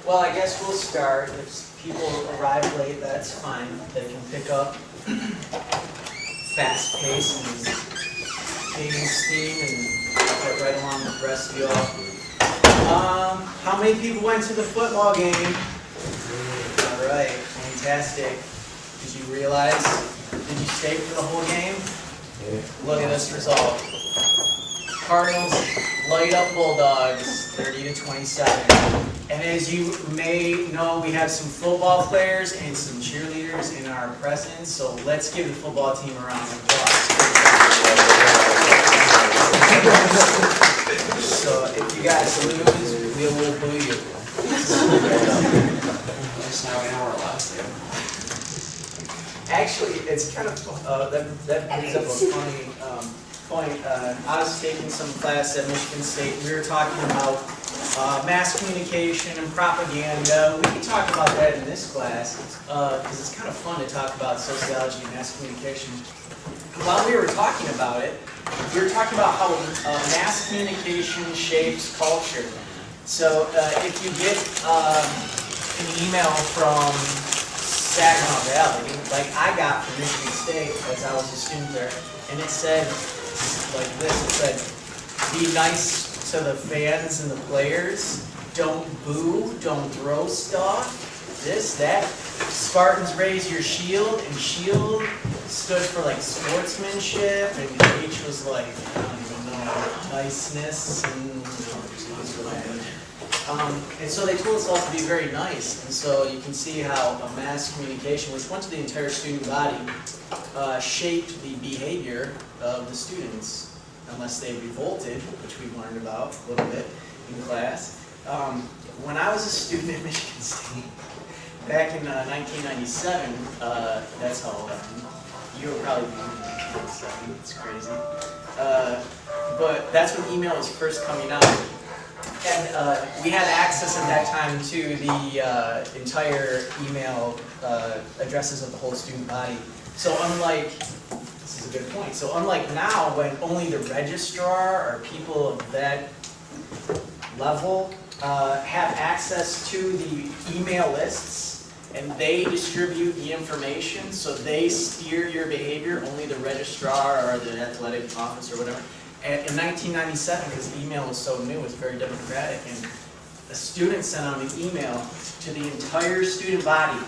Well, I guess we'll start. If people arrive late, that's fine. They can pick up fast pace and gaining steam and get right along with the rest of y'all. How many people went to the football game? All right, fantastic. Did you realize? Did you stay for the whole game? Yeah. Look at this result. Cardinals light up Bulldogs, 30-27. And as you may know, we have some football players and some cheerleaders in our presence. So let's give the football team a round of applause. So if you guys lose, we will boo you. That's how we know we're allowed to. Actually, it's kind of that brings up a funny point. I was taking some class at Michigan State. We were talking about mass communication and propaganda. We can talk about that in this class because it's kind of fun to talk about sociology and mass communication. While we were talking about it, we were talking about how mass communication shapes culture. So if you get an email from Saginaw Valley, like I got from Michigan State as I was a student there, and it said like this, it said, be nice to the fans and the players, don't boo, don't throw stuff, this, that. Spartans raise your shield, and shield stood for like sportsmanship, and H was like, I don't even know, niceness, and and so they told us all to be very nice, and so you can see how a mass communication, which went to the entire student body, shaped the behavior of the students, unless they revolted, which we learned about a little bit in class. When I was a student at Michigan State, back in 1997, that's how old I am. You were probably born in 1997, it's crazy. But that's when email was first coming out. And we had access at that time to the entire email addresses of the whole student body. So unlike, this is a good point, so unlike now when only the registrar or people of that level have access to the email lists and they distribute the information, so they steer your behavior, only the registrar or the athletic office or whatever. And in 1997, because email was so new, it was very democratic, and a student sent out an email to the entire student body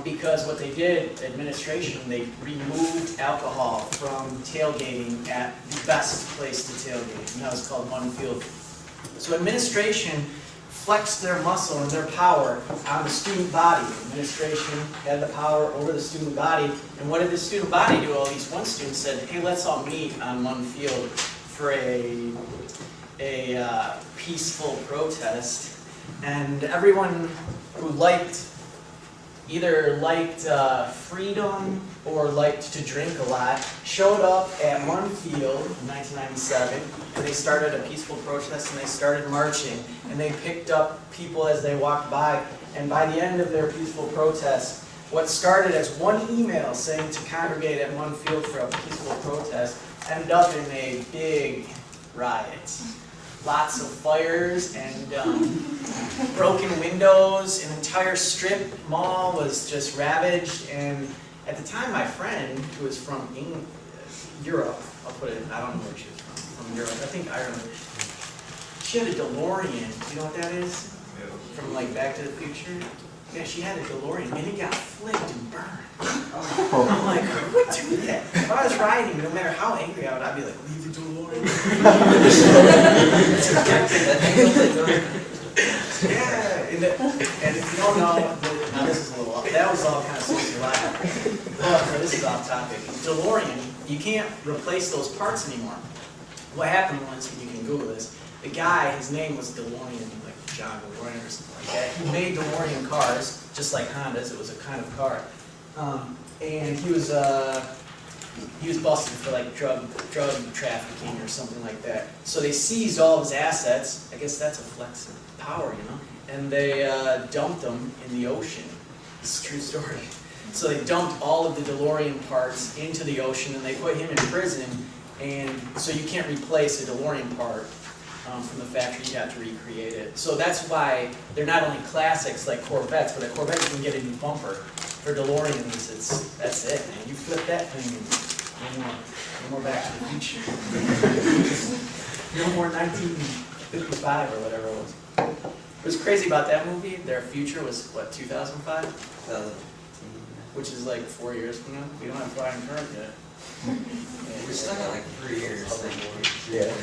because what they did, administration, they removed alcohol from tailgating at the best place to tailgate, and that was called One Field. So administration flexed their muscle and their power on the student body. Administration had the power over the student body, and what did the student body do? Well, at least one student said, hey, let's all meet on one field for a peaceful protest. And everyone who either liked freedom or liked to drink a lot showed up at one field in 1997, and they started a peaceful protest, and they started marching, and they picked up people as they walked by, and by the end of their peaceful protest, what started as one email saying to congregate at one field for a peaceful protest ended up in a big riot. Lots of fires and broken windows. An entire strip mall was just ravaged. And at the time, my friend, who was from Europe, I'll put it, I don't know where she was from Europe, I think Ireland. She had a DeLorean. You know what that is? From like Back to the Future? Yeah, she had a DeLorean, and it got flipped and burned. I'm like, who would do that? If I was riding, no matter how angry I would, I'd be like, leave the DeLorean. Yeah, and if you don't know, now this is a little off, that was all kind of sociological. But this is off topic. DeLorean, you can't replace those parts anymore. What happened once, and you can Google this, the guy, his name was DeLorean, like John DeLorean or something like that. He made DeLorean cars, just like Hondas, it was a kind of car. And he was busted for like drug trafficking or something like that. So they seized all of his assets. I guess that's a flex of power, you know. And they dumped them in the ocean. It's a true story. So they dumped all of the DeLorean parts into the ocean, and they put him in prison. And so you can't replace a DeLorean part from the factory, you have to recreate it. So that's why they're not only classics like Corvettes, but a Corvette you can get a new bumper. For DeLoreans, that's it, man. You flip that thing and no more Back to the Future. No more 1955 or whatever it was. What's crazy about that movie, their future was, what, 2005? 2015. Which is like 4 years from now. We don't have flying cars yet. We're stuck at like 3 years. Yeah.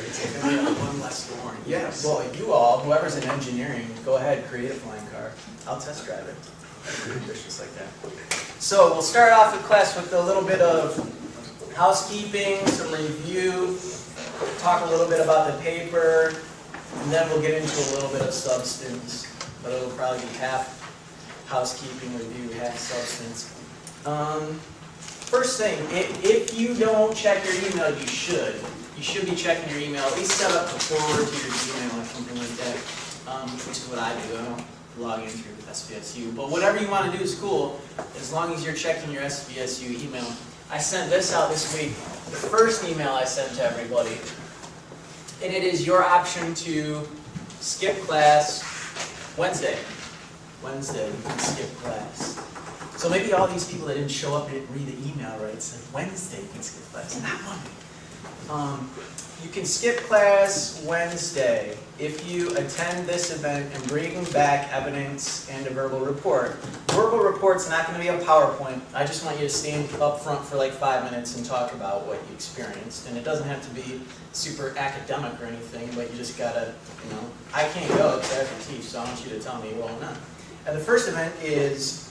We have one less to warn. Yeah, well, you all, whoever's in engineering, go ahead, create a flying car. I'll test drive it. Just like that. So we'll start off the class with a little bit of housekeeping, some review, talk a little bit about the paper, and then we'll get into a little bit of substance, but it'll probably be half housekeeping review, half substance. First thing, if you don't check your email, you should. You should be checking your email, at least set up a forward to your Gmail or something like that, which is what I do. I don't log in through SVSU, but whatever you want to do is cool, as long as you're checking your SVSU email. I sent this out this week, the first email I sent to everybody, and it is your option to skip class Wednesday. Wednesday, you can skip class. So maybe all these people that didn't show up didn't read the email right, said Wednesday you can skip class, not Monday. You can skip class Wednesday if you attend this event and bring back evidence and a verbal report. Verbal report's not going to be a PowerPoint. I just want you to stand up front for like 5 minutes and talk about what you experienced. And it doesn't have to be super academic or anything, but you just gotta, I can't go because I have to teach, so I want you to tell me well or not. And the first event is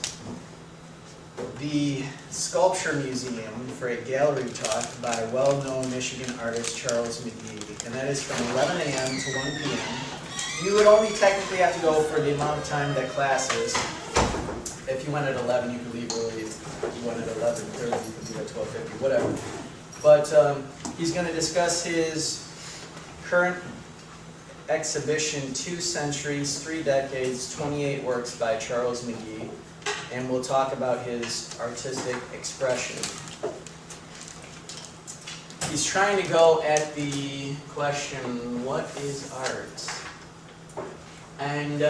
the Sculpture Museum for a gallery talk by well-known Michigan artist Charles McGee. And that is from 11 a.m. to 1 p.m. You would only technically have to go for the amount of time that class is. If you went at 11, you could leave early. If you went at 11:30, you could leave at 12:50, whatever. But he's going to discuss his current exhibition, 2 Centuries, 3 Decades, 28 Works by Charles McGee. And we'll talk about his artistic expression. He's trying to go at the question, what is art? And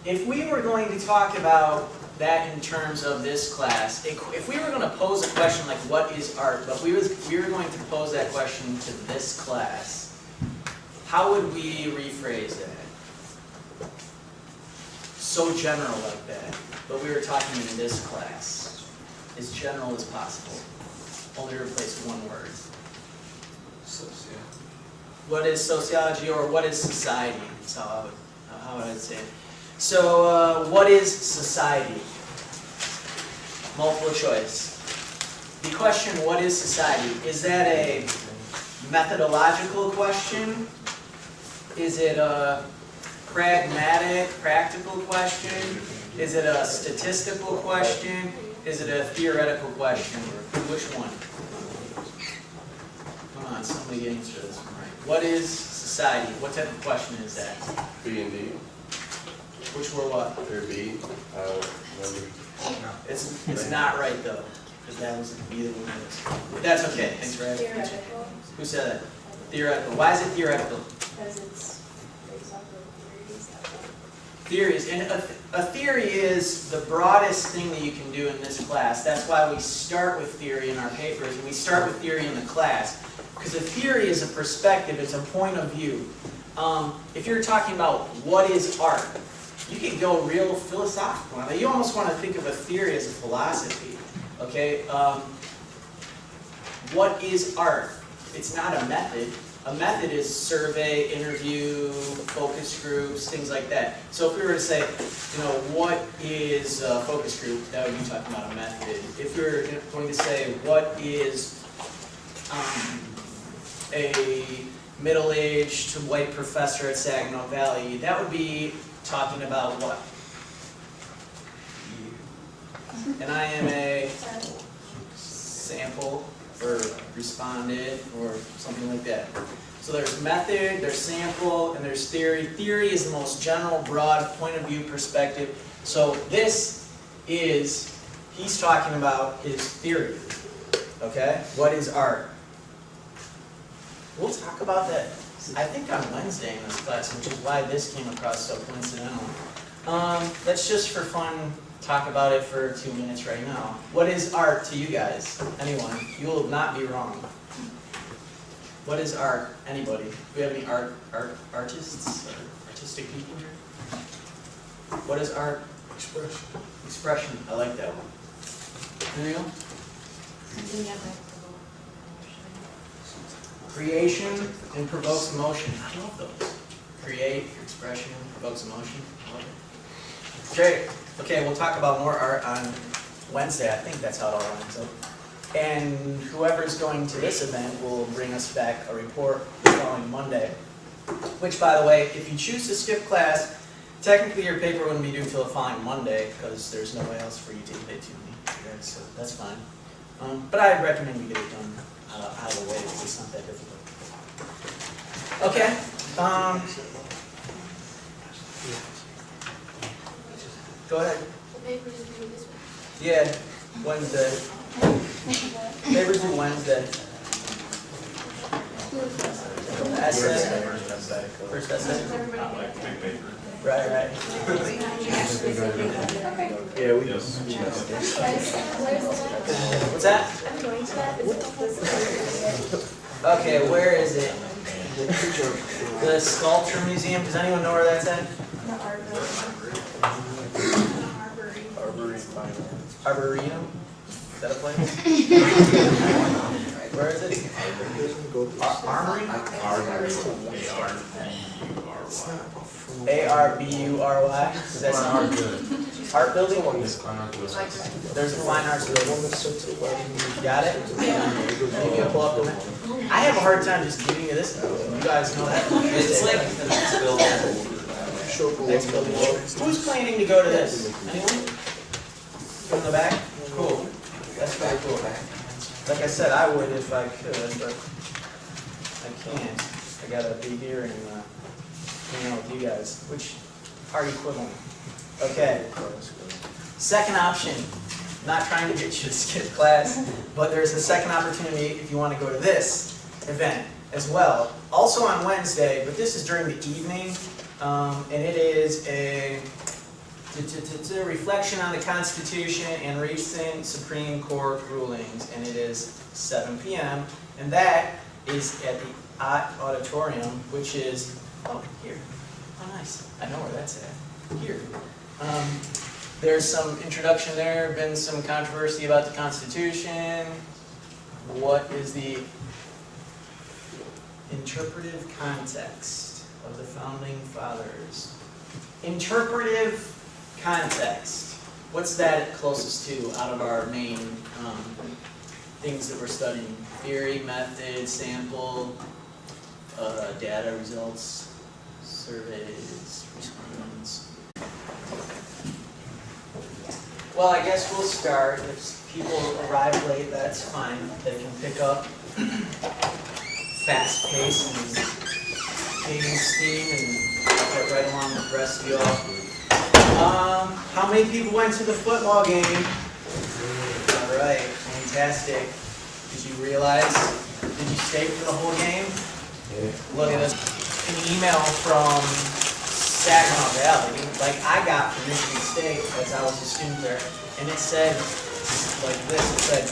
if we were going to talk about that in terms of this class, if we were going to pose a question like, what is art? But we were going to pose that question to this class, how would we rephrase that? So general like that, but we were talking in this class, as general as possible. Only replace one word. What is sociology, or what is society? That's how I would say it. So, what is society? Multiple choice. The question, what is society? Is that a methodological question? Is it a pragmatic, practical question? Is it a statistical question? Is it a theoretical question? Which one? Come on, somebody answer this one right. What is society? What type of question is that? B and D. Which were what? Or B. It's not right though, because that was either one of those. That's okay. Thanks for asking. Theoretical. Who said that? Theoretical. Why is it theoretical? Because it's based off of theories. Theories. And a theory is the broadest thing that you can do in this class. That's why we start with theory in our papers, and we start with theory in the class. Because a theory is a perspective, it's a point of view. If you're talking about what is art, you can go real philosophical on it. You almost want to think of a theory as a philosophy. Okay? What is art? It's not a method. A method is survey, interview, focus groups, things like that. So if we were to say, what is a focus group, that would be talking about a method. If we were going to say, what is a middle-aged white professor at Saginaw Valley, that would be talking about what? And I am a sample, or responded, or something like that. So there's method, there's sample, and there's theory. Theory is the most general, broad, point of view perspective. So this is, he's talking about his theory. Okay? What is art? we'll talk about that, I think on Wednesday in this class, which is why this came across so coincidental. Let's just for fun talk about it for 2 minutes right now. What is art to you guys? Anyone? You will not be wrong. What is art? Anybody? Do we have any artists or artistic people here? What is art? Expression. Expression. I like that one. Anyone? Creation and provokes emotion. I love those. Create, expression, provokes emotion. I love it. Great. Okay, we'll talk about more art on Wednesday. I think that's how it all ends up. And whoever's going to this event will bring us back a report the following Monday. Which, by the way, if you choose to skip class, technically your paper wouldn't be due until the following Monday because there's no way else for you to give it to me. So that's fine. But I recommend you get it done out of the way because it's not that difficult. Okay. Go ahead. The papers are due this week. Yeah, Wednesday. Papers due Wednesday. Essay. First essay. Right. Yeah, we What's that? I'm going to that. Okay, where is it? The Sculpture Museum. Does anyone know where that's at? The Arboretum? Is that a place? Where is it? Armory? A-R-B-U-R-Y? That's an art building? There's a fine arts building. Got it? Maybe I'll pull up the map. I have a hard time just giving you this. You guys know that. It's like the next building. Next building. Who's planning to go to this? Anyone? From the back? Cool. That's pretty cool. Like I said, I would if I could, but I can't. I gotta be here and hang out with you guys, which are equivalent. Okay. Second option. Not trying to get you to skip class, but there's a second opportunity if you want to go to this event as well. Also on Wednesday, but this is during the evening, and it is a reflection on the Constitution and recent Supreme Court rulings, and it is 7 p.m. And that is at the auditorium, which is here. Oh, nice. I know where that's at. Here. There's some introduction there. Been some controversy about the Constitution. What is the interpretive context of the Founding Fathers? Interpretive context. What's that closest to out of our main things that we're studying? Theory, method, sample, data, results, surveys, response. Well, I guess we'll start. If people arrive late, that's fine. They can pick up fast pace and gaining steam and get right along with the rest of y'all. How many people went to the football game? All right, fantastic. Did you realize? Did you stay for the whole game? Yeah. Look at this. An email from Saginaw Valley, like I got from Michigan State as I was a student there, and it said like this. It said,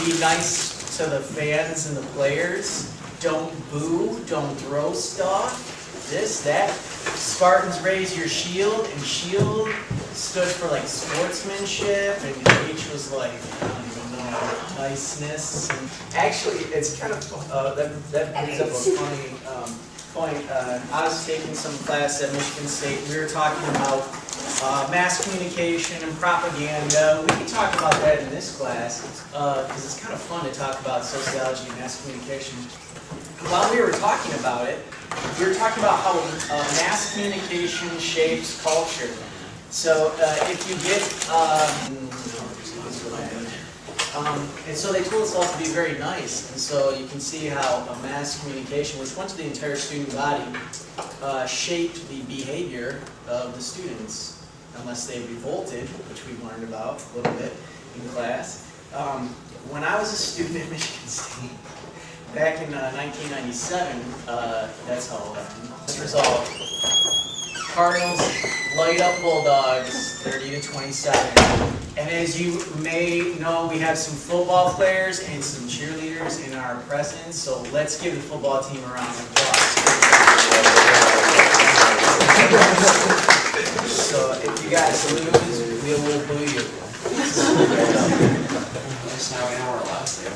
"Be nice to the fans and the players. Don't boo. Don't throw stuff. This, that. Spartans raise your shield," and shield stood for like sportsmanship, and H was like, I don't even know, niceness. And actually, it's kind of that brings up a funny point. I was taking some class at Michigan State. We were talking about mass communication and propaganda. We can talk about that in this class because it's kind of fun to talk about sociology and mass communication. While we were talking about it, we were talking about how mass communication shapes culture. So if you get, and so they told us all to be very nice. And so you can see how a mass communication, which went to the entire student body, shaped the behavior of the students, unless they revolted, which we learned about a little bit in class. When I was a student at Michigan State, back in 1997, that's how old I am. This result: Cardinals light up Bulldogs, 30-27. And as you may know, we have some football players and some cheerleaders in our presence. So let's give the football team a round of applause. So if you guys lose, we will boo you. That's how we know our last name.